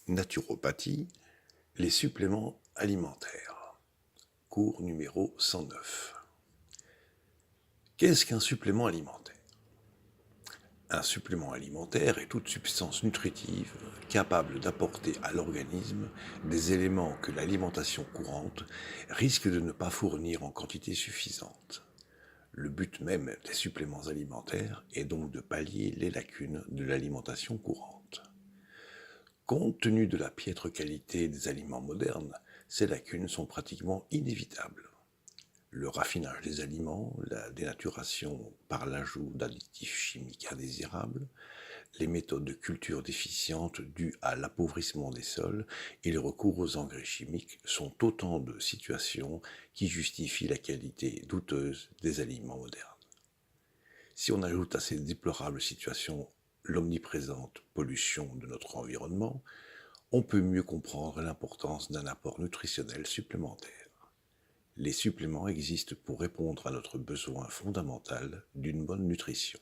Naturopathie, les suppléments alimentaires. Cours numéro 109. Qu'est-ce qu'un supplément alimentaire ? Un supplément alimentaire est toute substance nutritive capable d'apporter à l'organisme des éléments que l'alimentation courante risque de ne pas fournir en quantité suffisante. Le but même des suppléments alimentaires est donc de pallier les lacunes de l'alimentation courante. Compte tenu de la piètre qualité des aliments modernes, ces lacunes sont pratiquement inévitables. Le raffinage des aliments, la dénaturation par l'ajout d'additifs chimiques indésirables, les méthodes de culture déficientes dues à l'appauvrissement des sols et le recours aux engrais chimiques sont autant de situations qui justifient la qualité douteuse des aliments modernes. Si on ajoute à ces déplorables situations l'omniprésente pollution de notre environnement, on peut mieux comprendre l'importance d'un apport nutritionnel supplémentaire. Les suppléments existent pour répondre à notre besoin fondamental d'une bonne nutrition.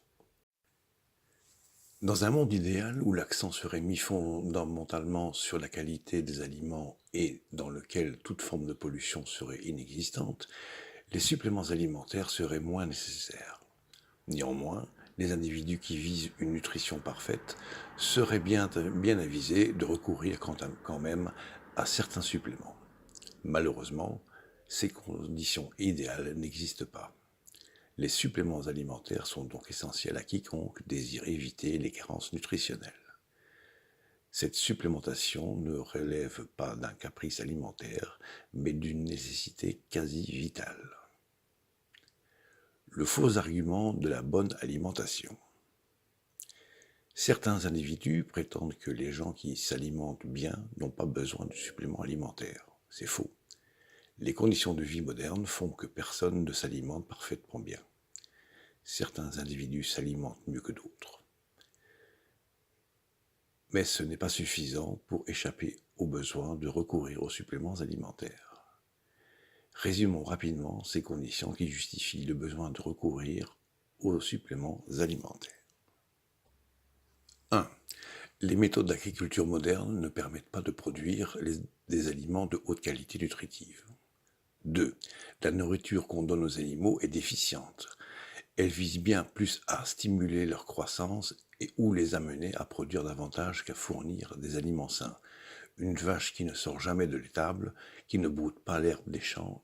Dans un monde idéal où l'accent serait mis fondamentalement sur la qualité des aliments et dans lequel toute forme de pollution serait inexistante, les suppléments alimentaires seraient moins nécessaires. Néanmoins, les individus qui visent une nutrition parfaite seraient bien avisés de recourir quand même à certains suppléments. Malheureusement, ces conditions idéales n'existent pas. Les suppléments alimentaires sont donc essentiels à quiconque désire éviter les carences nutritionnelles. Cette supplémentation ne relève pas d'un caprice alimentaire, mais d'une nécessité quasi vitale. Le faux argument de la bonne alimentation. Certains individus prétendent que les gens qui s'alimentent bien n'ont pas besoin de suppléments alimentaires. C'est faux. Les conditions de vie modernes font que personne ne s'alimente parfaitement bien. Certains individus s'alimentent mieux que d'autres. Mais ce n'est pas suffisant pour échapper au besoin de recourir aux suppléments alimentaires. Résumons rapidement ces conditions qui justifient le besoin de recourir aux suppléments alimentaires. 1. Les méthodes d'agriculture moderne ne permettent pas de produire des aliments de haute qualité nutritive. 2. La nourriture qu'on donne aux animaux est déficiente. Elle vise bien plus à stimuler leur croissance et ou les amener à produire davantage qu'à fournir des aliments sains. Une vache qui ne sort jamais de l'étable, qui ne broute pas l'herbe des champs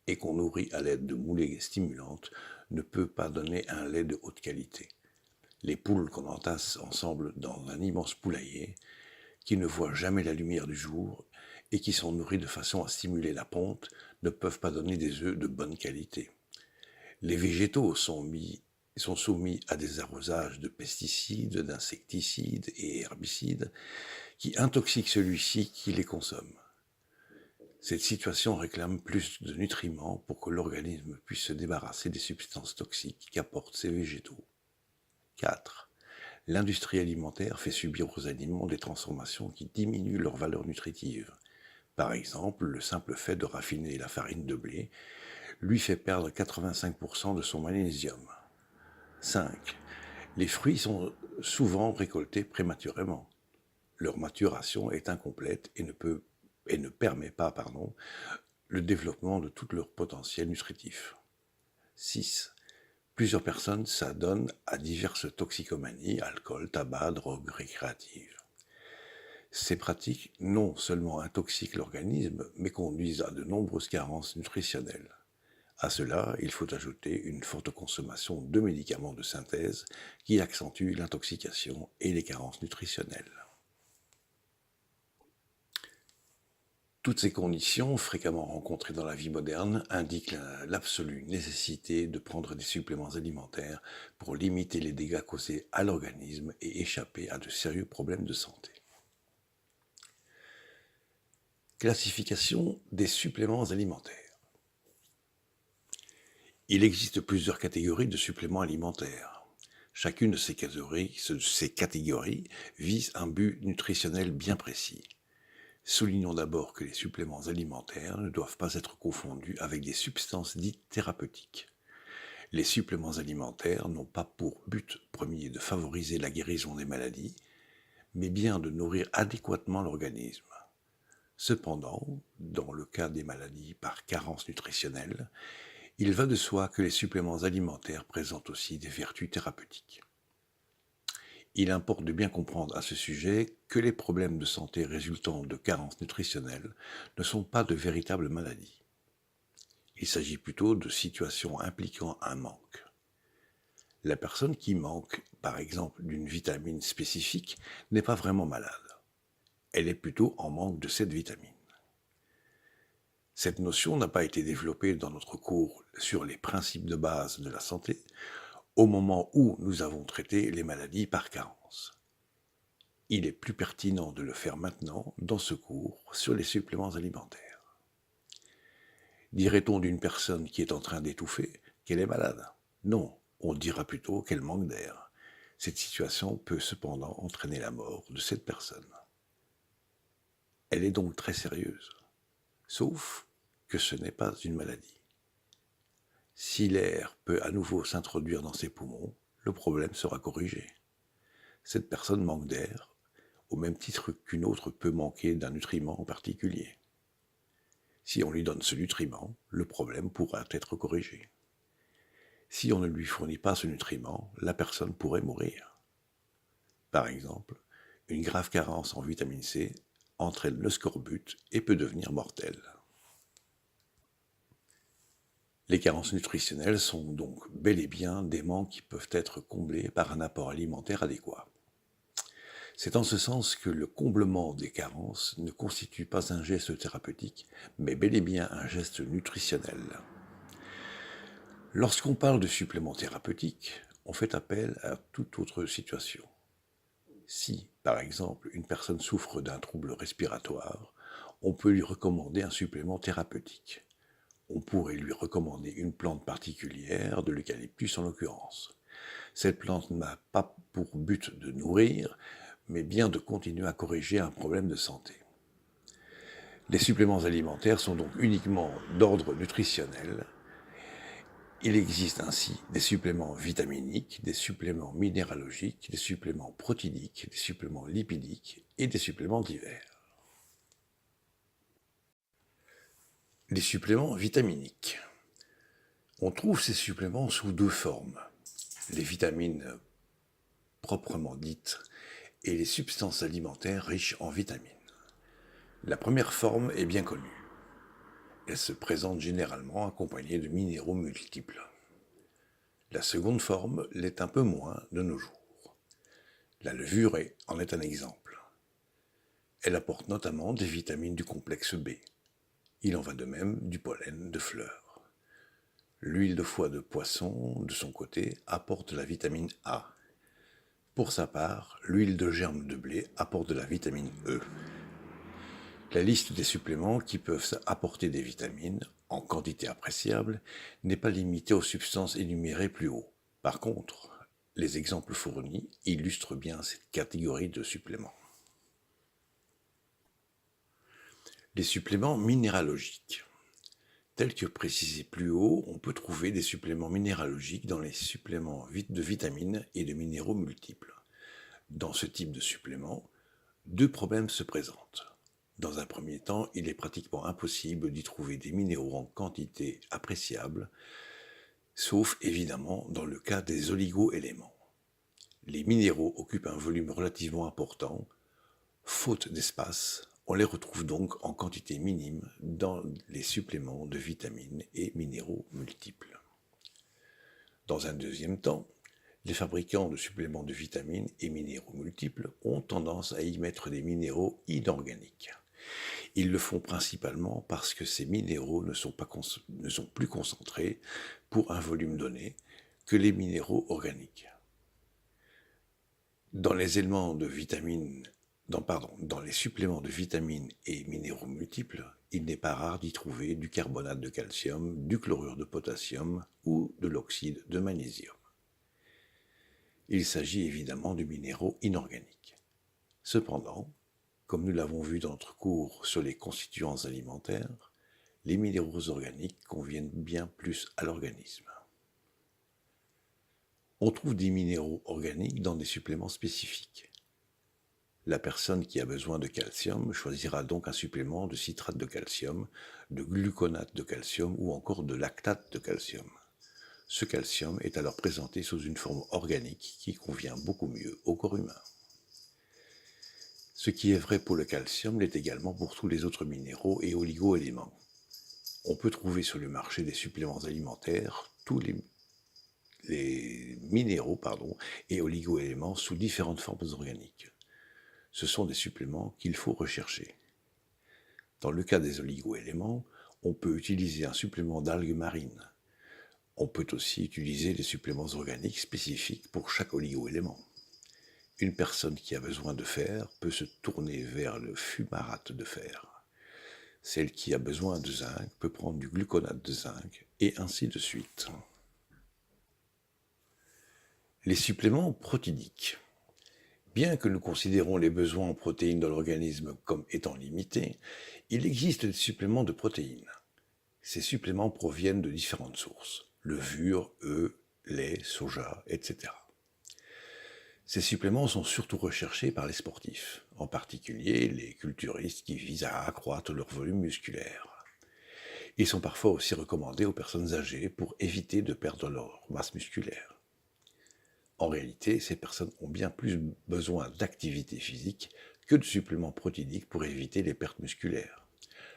et qu'on nourrit à l'aide de moulées stimulantes ne peut pas donner un lait de haute qualité. Les poules qu'on entasse ensemble dans un immense poulailler, qui ne voient jamais la lumière du jour et qui sont nourries de façon à stimuler la ponte, ne peuvent pas donner des œufs de bonne qualité. Les végétaux sont soumis à des arrosages de pesticides, d'insecticides et herbicides qui intoxiquent celui-ci qui les consomme. Cette situation réclame plus de nutriments pour que l'organisme puisse se débarrasser des substances toxiques qu'apportent ces végétaux. 4. L'industrie alimentaire fait subir aux aliments des transformations qui diminuent leur valeur nutritive. Par exemple, le simple fait de raffiner la farine de blé lui fait perdre 85% de son magnésium. 5. Les fruits sont souvent récoltés prématurément. Leur maturation est incomplète et ne permet pas le développement de tout leur potentiel nutritif. 6. Plusieurs personnes s'adonnent à diverses toxicomanies, alcool, tabac, drogue récréative. Ces pratiques non seulement intoxiquent l'organisme, mais conduisent à de nombreuses carences nutritionnelles. À cela, il faut ajouter une forte consommation de médicaments de synthèse qui accentuent l'intoxication et les carences nutritionnelles. Toutes ces conditions, fréquemment rencontrées dans la vie moderne, indiquent l'absolue nécessité de prendre des suppléments alimentaires pour limiter les dégâts causés à l'organisme et échapper à de sérieux problèmes de santé. Classification des suppléments alimentaires. Il existe plusieurs catégories de suppléments alimentaires. Chacune de ces catégories vise un but nutritionnel bien précis. Soulignons d'abord que les suppléments alimentaires ne doivent pas être confondus avec des substances dites thérapeutiques. Les suppléments alimentaires n'ont pas pour but premier de favoriser la guérison des maladies, mais bien de nourrir adéquatement l'organisme. Cependant, dans le cas des maladies par carence nutritionnelle, il va de soi que les suppléments alimentaires présentent aussi des vertus thérapeutiques. Il importe de bien comprendre à ce sujet que les problèmes de santé résultant de carences nutritionnelles ne sont pas de véritables maladies. Il s'agit plutôt de situations impliquant un manque. La personne qui manque, par exemple, d'une vitamine spécifique, n'est pas vraiment malade. Elle est plutôt en manque de cette vitamine. Cette notion n'a pas été développée dans notre cours sur les principes de base de la santé au moment où nous avons traité les maladies par carence. Il est plus pertinent de le faire maintenant dans ce cours sur les suppléments alimentaires. Dirait-on d'une personne qui est en train d'étouffer qu'elle est malade? Non, on dira plutôt qu'elle manque d'air. Cette situation peut cependant entraîner la mort de cette personne. Elle est donc très sérieuse, sauf que ce n'est pas une maladie. Si l'air peut à nouveau s'introduire dans ses poumons, le problème sera corrigé. Cette personne manque d'air, au même titre qu'une autre peut manquer d'un nutriment en particulier. Si on lui donne ce nutriment, le problème pourra être corrigé. Si on ne lui fournit pas ce nutriment, la personne pourrait mourir. Par exemple, une grave carence en vitamine C entraîne le scorbut et peut devenir mortelle. Les carences nutritionnelles sont donc bel et bien des manques qui peuvent être comblés par un apport alimentaire adéquat. C'est en ce sens que le comblement des carences ne constitue pas un geste thérapeutique, mais bel et bien un geste nutritionnel. Lorsqu'on parle de suppléments thérapeutiques, on fait appel à toute autre situation. Si, par exemple, une personne souffre d'un trouble respiratoire, on peut lui recommander un supplément thérapeutique. On pourrait lui recommander une plante particulière, de l'eucalyptus en l'occurrence. Cette plante n'a pas pour but de nourrir, mais bien de continuer à corriger un problème de santé. Les suppléments alimentaires sont donc uniquement d'ordre nutritionnel. Il existe ainsi des suppléments vitaminiques, des suppléments minéralogiques, des suppléments protéiniques, des suppléments lipidiques et des suppléments divers. Les suppléments vitaminiques. On trouve ces suppléments sous deux formes. Les vitamines proprement dites et les substances alimentaires riches en vitamines. La première forme est bien connue. Elle se présente généralement accompagnée de minéraux multiples. La seconde forme l'est un peu moins de nos jours. La levure en est un exemple. Elle apporte notamment des vitamines du complexe B. Il en va de même du pollen de fleurs. L'huile de foie de poisson, de son côté, apporte la vitamine A. Pour sa part, l'huile de germe de blé apporte de la vitamine E. La liste des suppléments qui peuvent apporter des vitamines, en quantité appréciable, n'est pas limitée aux substances énumérées plus haut. Par contre, les exemples fournis illustrent bien cette catégorie de suppléments. Les suppléments minéralogiques. Tels que précisés plus haut, on peut trouver des suppléments minéralogiques dans les suppléments de vitamines et de minéraux multiples. Dans ce type de suppléments, deux problèmes se présentent. Dans un premier temps, il est pratiquement impossible d'y trouver des minéraux en quantité appréciable, sauf évidemment dans le cas des oligo-éléments. Les minéraux occupent un volume relativement important. Faute d'espace, on les retrouve donc en quantité minime dans les suppléments de vitamines et minéraux multiples. Dans un deuxième temps, les fabricants de suppléments de vitamines et minéraux multiples ont tendance à y mettre des minéraux inorganiques. Ils le font principalement parce que ces minéraux ne sont plus concentrés pour un volume donné que les minéraux organiques. Dans les suppléments de vitamines et minéraux multiples, il n'est pas rare d'y trouver du carbonate de calcium, du chlorure de potassium ou de l'oxyde de magnésium. Il s'agit évidemment de minéraux inorganiques. Cependant, comme nous l'avons vu dans notre cours sur les constituants alimentaires, les minéraux organiques conviennent bien plus à l'organisme. On trouve des minéraux organiques dans des suppléments spécifiques. La personne qui a besoin de calcium choisira donc un supplément de citrate de calcium, de gluconate de calcium ou encore de lactate de calcium. Ce calcium est alors présenté sous une forme organique qui convient beaucoup mieux au corps humain. Ce qui est vrai pour le calcium l'est également pour tous les autres minéraux et oligo-éléments. On peut trouver sur le marché des suppléments alimentaires tous les minéraux et oligo-éléments sous différentes formes organiques. Ce sont des suppléments qu'il faut rechercher. Dans le cas des oligo-éléments, on peut utiliser un supplément d'algues marines. On peut aussi utiliser des suppléments organiques spécifiques pour chaque oligo-élément. Une personne qui a besoin de fer peut se tourner vers le fumarate de fer. Celle qui a besoin de zinc peut prendre du gluconate de zinc, et ainsi de suite. Les suppléments protidiques. Bien que nous considérons les besoins en protéines dans l'organisme comme étant limités, il existe des suppléments de protéines. Ces suppléments proviennent de différentes sources, levure, œufs, lait, soja, etc. Ces suppléments sont surtout recherchés par les sportifs, en particulier les culturistes qui visent à accroître leur volume musculaire. Ils sont parfois aussi recommandés aux personnes âgées pour éviter de perdre leur masse musculaire. En réalité, ces personnes ont bien plus besoin d'activité physique que de suppléments protéiques pour éviter les pertes musculaires.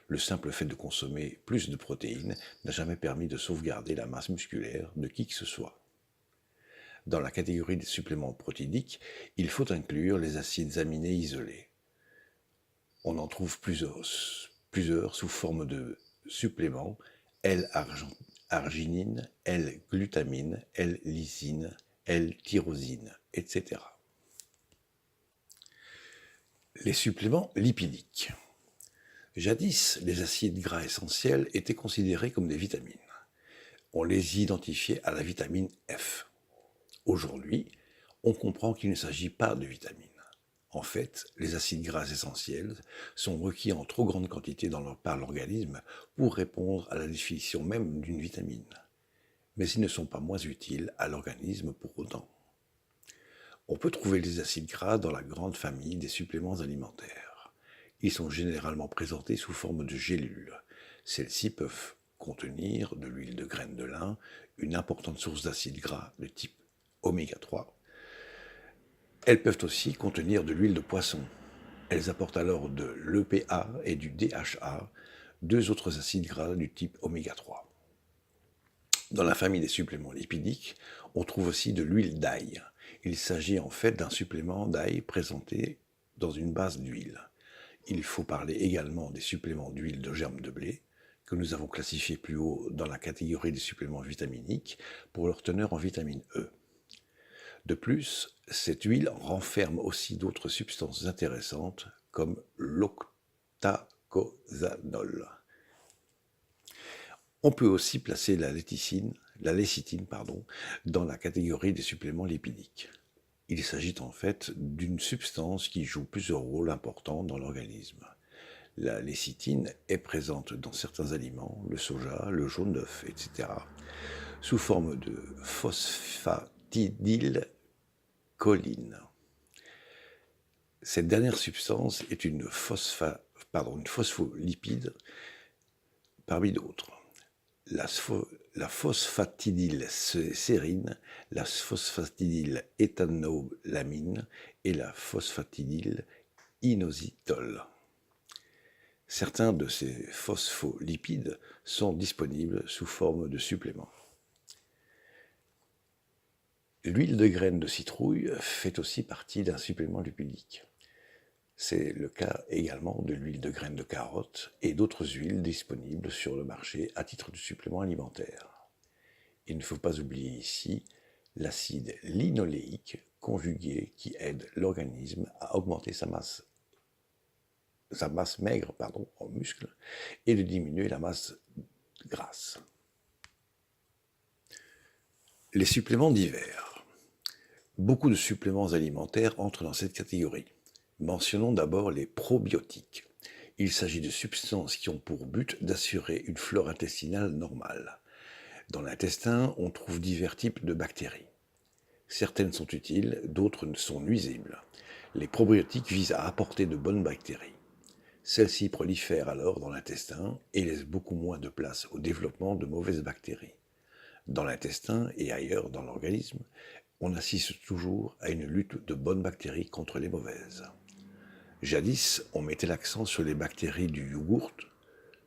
Le simple fait de consommer plus de protéines n'a jamais permis de sauvegarder la masse musculaire de qui que ce soit. Dans la catégorie des suppléments protéiques, il faut inclure les acides aminés isolés. On en trouve plusieurs sous forme de suppléments L-arginine, L-glutamine, L-lysine, L-tyrosine, etc. Les suppléments lipidiques. Jadis, les acides gras essentiels étaient considérés comme des vitamines. On les identifiait à la vitamine F. Aujourd'hui, on comprend qu'il ne s'agit pas de vitamines. En fait, les acides gras essentiels sont requis en trop grande quantité par l'organisme pour répondre à la définition même d'une vitamine. Mais ils ne sont pas moins utiles à l'organisme pour autant. On peut trouver les acides gras dans la grande famille des suppléments alimentaires. Ils sont généralement présentés sous forme de gélules. Celles-ci peuvent contenir de l'huile de graines de lin, une importante source d'acides gras de type oméga 3. Elles peuvent aussi contenir de l'huile de poisson. Elles apportent alors de l'EPA et du DHA, deux autres acides gras du type oméga 3. Dans la famille des suppléments lipidiques, on trouve aussi de l'huile d'ail. Il s'agit en fait d'un supplément d'ail présenté dans une base d'huile. Il faut parler également des suppléments d'huile de germe de blé, que nous avons classifiés plus haut dans la catégorie des suppléments vitaminiques pour leur teneur en vitamine E. De plus, cette huile renferme aussi d'autres substances intéressantes comme l'octacosanol. On peut aussi placer la lécithine dans la catégorie des suppléments lipidiques. Il s'agit en fait d'une substance qui joue plusieurs rôles importants dans l'organisme. La lécithine est présente dans certains aliments, le soja, le jaune d'œuf, etc., sous forme de phosphatidylcholine. Cette dernière substance est une phospholipide parmi d'autres. La phosphatidylsérine, la phosphatidylhétanolamine et la phosphatidylinositol. Certains de ces phospholipides sont disponibles sous forme de suppléments. L'huile de graines de citrouille fait aussi partie d'un supplément lipidique. C'est le cas également de l'huile de graines de carotte et d'autres huiles disponibles sur le marché à titre de supplément alimentaire. Il ne faut pas oublier ici l'acide linoléique conjugué qui aide l'organisme à augmenter sa masse maigre en muscles et de diminuer la masse grasse. Les suppléments divers. Beaucoup de suppléments alimentaires entrent dans cette catégorie. Mentionnons d'abord les probiotiques. Il s'agit de substances qui ont pour but d'assurer une flore intestinale normale. Dans l'intestin, on trouve divers types de bactéries. Certaines sont utiles, d'autres sont nuisibles. Les probiotiques visent à apporter de bonnes bactéries. Celles-ci prolifèrent alors dans l'intestin et laissent beaucoup moins de place au développement de mauvaises bactéries. Dans l'intestin et ailleurs dans l'organisme, on assiste toujours à une lutte de bonnes bactéries contre les mauvaises. Jadis, on mettait l'accent sur les bactéries du yogourt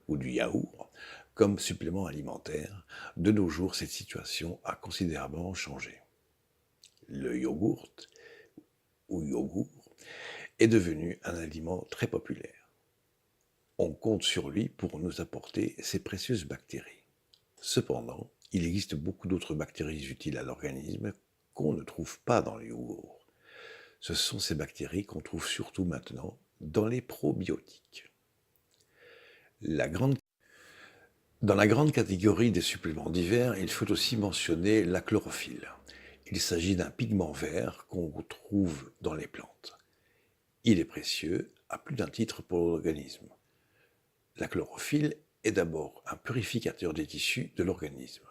ou du yaourt comme supplément alimentaire. De nos jours, cette situation a considérablement changé. Le yogourt ou yogourt est devenu un aliment très populaire. On compte sur lui pour nous apporter ces précieuses bactéries. Cependant, il existe beaucoup d'autres bactéries utiles à l'organisme qu'on ne trouve pas dans le yogourt. Ce sont ces bactéries qu'on trouve surtout maintenant dans les probiotiques. Dans la grande catégorie des suppléments divers, il faut aussi mentionner la chlorophylle. Il s'agit d'un pigment vert qu'on trouve dans les plantes. Il est précieux à plus d'un titre pour l'organisme. La chlorophylle est d'abord un purificateur des tissus de l'organisme.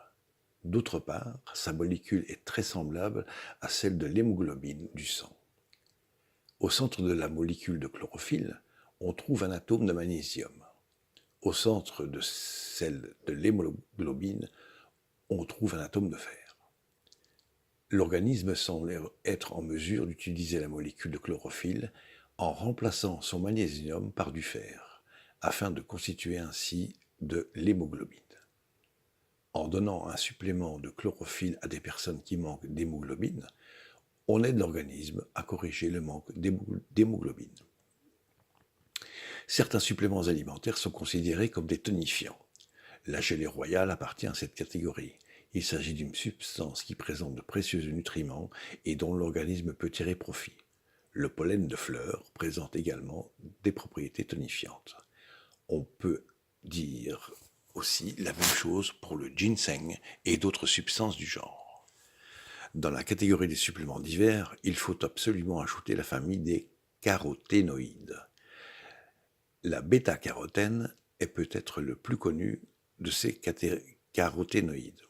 D'autre part, sa molécule est très semblable à celle de l'hémoglobine du sang. Au centre de la molécule de chlorophylle, on trouve un atome de magnésium. Au centre de celle de l'hémoglobine, on trouve un atome de fer. L'organisme semble être en mesure d'utiliser la molécule de chlorophylle en remplaçant son magnésium par du fer, afin de constituer ainsi de l'hémoglobine. En donnant un supplément de chlorophylle à des personnes qui manquent d'hémoglobine, on aide l'organisme à corriger le manque d'hémoglobine. Certains suppléments alimentaires sont considérés comme des tonifiants. La gelée royale appartient à cette catégorie. Il s'agit d'une substance qui présente de précieux nutriments et dont l'organisme peut tirer profit. Le pollen de fleurs présente également des propriétés tonifiantes. On peut dire aussi la même chose pour le ginseng et d'autres substances du genre. Dans la catégorie des suppléments divers, il faut absolument ajouter la famille des caroténoïdes. La bêta-carotène est peut-être le plus connu de ces caroténoïdes.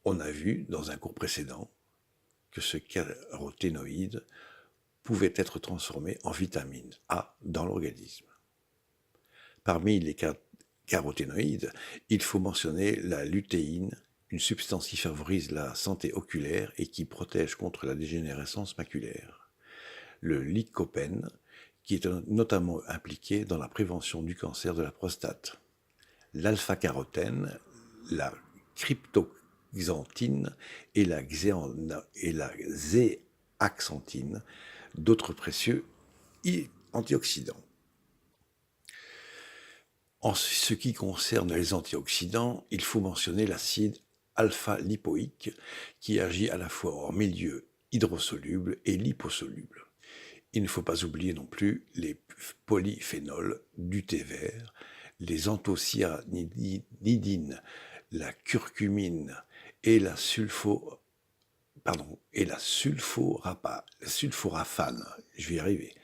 On a vu dans un cours précédent que ce caroténoïde pouvait être transformé en vitamine A dans l'organisme. Parmi les caroténoïdes, il faut mentionner la lutéine, une substance qui favorise la santé oculaire et qui protège contre la dégénérescence maculaire. Le lycopène, qui est notamment impliqué dans la prévention du cancer de la prostate. L'alpha-carotène, la cryptoxanthine et la zéaxanthine, d'autres précieux antioxydants. En ce qui concerne les antioxydants, il faut mentionner l'acide alpha-lipoïque qui agit à la fois en milieu hydrosoluble et liposoluble. Il ne faut pas oublier non plus les polyphénols du thé vert, les anthocyanidines, la curcumine et la sulforaphane. Je vais y arriver.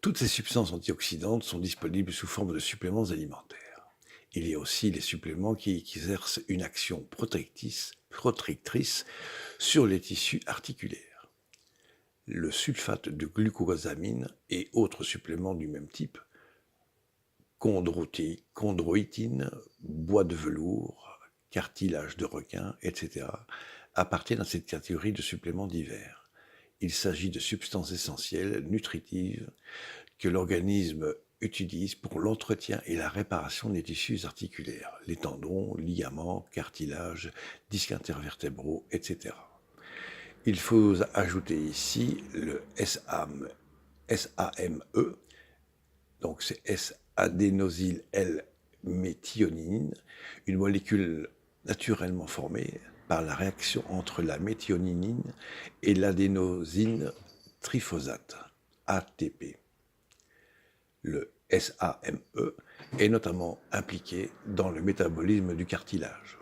Toutes ces substances antioxydantes sont disponibles sous forme de suppléments alimentaires. Il y a aussi les suppléments qui exercent une action protectrice sur les tissus articulaires. Le sulfate de glucosamine et autres suppléments du même type, chondroïtine, bois de velours, cartilage de requin, etc., appartiennent à cette catégorie de suppléments divers. Il s'agit de substances essentielles, nutritives, que l'organisme utilise pour l'entretien et la réparation des tissus articulaires, les tendons, ligaments, cartilages, disques intervertébraux, etc. Il faut ajouter ici le SAMe, donc c'est S-adénosyl-L-méthionine, une molécule naturellement formée par la réaction entre la méthionine et l'adénosine triphosphate, ATP. Le SAMe est notamment impliqué dans le métabolisme du cartilage.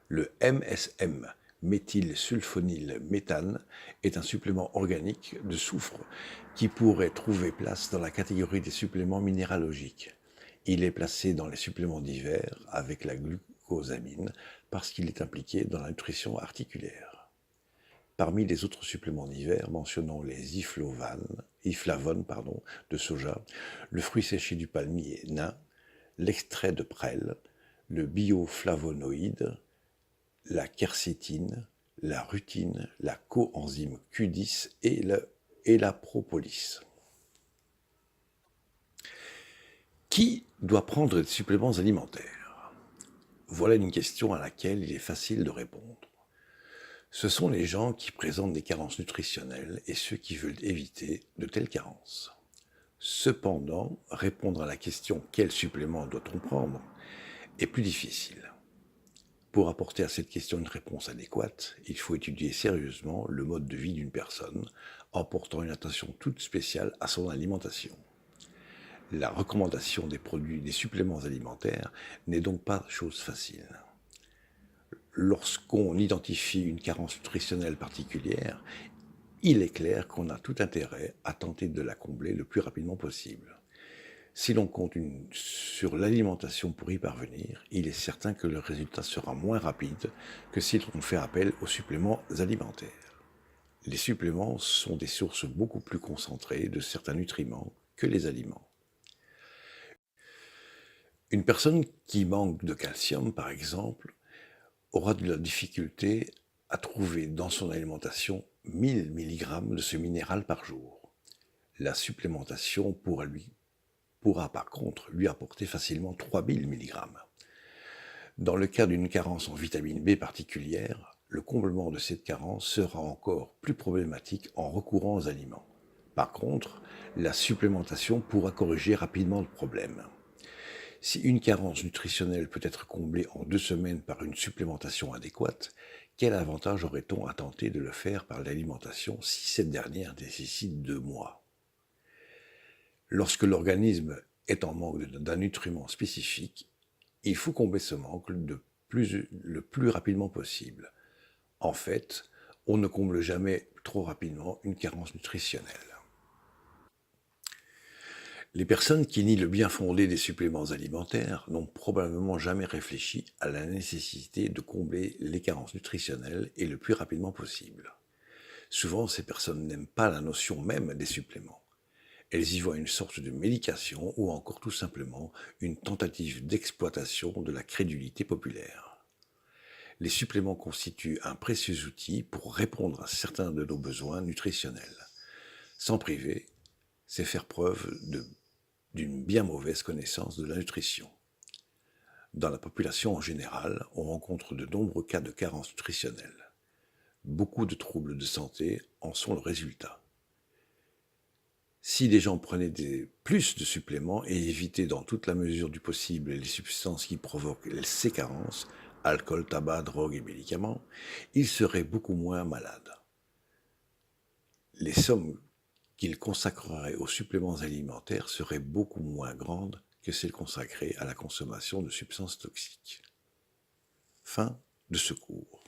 Le MSM, méthylsulfonylméthane, est un supplément organique de soufre qui pourrait trouver place dans la catégorie des suppléments minéralogiques. Il est placé dans les suppléments divers avec la glucosamine parce qu'il est impliqué dans la nutrition articulaire. Parmi les autres suppléments divers, mentionnons les iflavones de soja, le fruit séché du palmier nain, l'extrait de prêle, le bioflavonoïde, la quercétine, la rutine, la coenzyme Q10 et la propolis. Qui doit prendre des suppléments alimentaires? Voilà une question à laquelle il est facile de répondre. Ce sont les gens qui présentent des carences nutritionnelles et ceux qui veulent éviter de telles carences. Cependant, répondre à la question « quel supplément doit-on prendre ?» est plus difficile. Pour apporter à cette question une réponse adéquate, il faut étudier sérieusement le mode de vie d'une personne en portant une attention toute spéciale à son alimentation. La recommandation des suppléments alimentaires n'est donc pas chose facile. Lorsqu'on identifie une carence nutritionnelle particulière, il est clair qu'on a tout intérêt à tenter de la combler le plus rapidement possible. Si l'on compte sur l'alimentation pour y parvenir, il est certain que le résultat sera moins rapide que si l'on fait appel aux suppléments alimentaires. Les suppléments sont des sources beaucoup plus concentrées de certains nutriments que les aliments. Une personne qui manque de calcium, par exemple, aura de la difficulté à trouver dans son alimentation 1000 mg de ce minéral par jour. La supplémentation pourra par contre lui apporter facilement 3000 mg. Dans le cas d'une carence en vitamine B particulière, le comblement de cette carence sera encore plus problématique en recourant aux aliments. Par contre, la supplémentation pourra corriger rapidement le problème. Si une carence nutritionnelle peut être comblée en 2 semaines par une supplémentation adéquate, quel avantage aurait-on à tenter de le faire par l'alimentation si cette dernière nécessite 2 mois? Lorsque l'organisme est en manque d'un nutriment spécifique, il faut combler ce manque le plus rapidement possible. En fait, on ne comble jamais trop rapidement une carence nutritionnelle. Les personnes qui nient le bien fondé des suppléments alimentaires n'ont probablement jamais réfléchi à la nécessité de combler les carences nutritionnelles et le plus rapidement possible. Souvent, ces personnes n'aiment pas la notion même des suppléments. Elles y voient une sorte de médication ou encore tout simplement une tentative d'exploitation de la crédulité populaire. Les suppléments constituent un précieux outil pour répondre à certains de nos besoins nutritionnels. S'en priver, c'est faire preuve d'une bien mauvaise connaissance de la nutrition. Dans la population en général, on rencontre de nombreux cas de carence nutritionnelle. Beaucoup de troubles de santé en sont le résultat. Si les gens prenaient plus de suppléments et évitaient dans toute la mesure du possible les substances qui provoquent ces carences, alcool, tabac, drogue et médicaments, ils seraient beaucoup moins malades. Les sommes qu'ils consacreraient aux suppléments alimentaires seraient beaucoup moins grandes que celles consacrées à la consommation de substances toxiques. Fin de ce cours.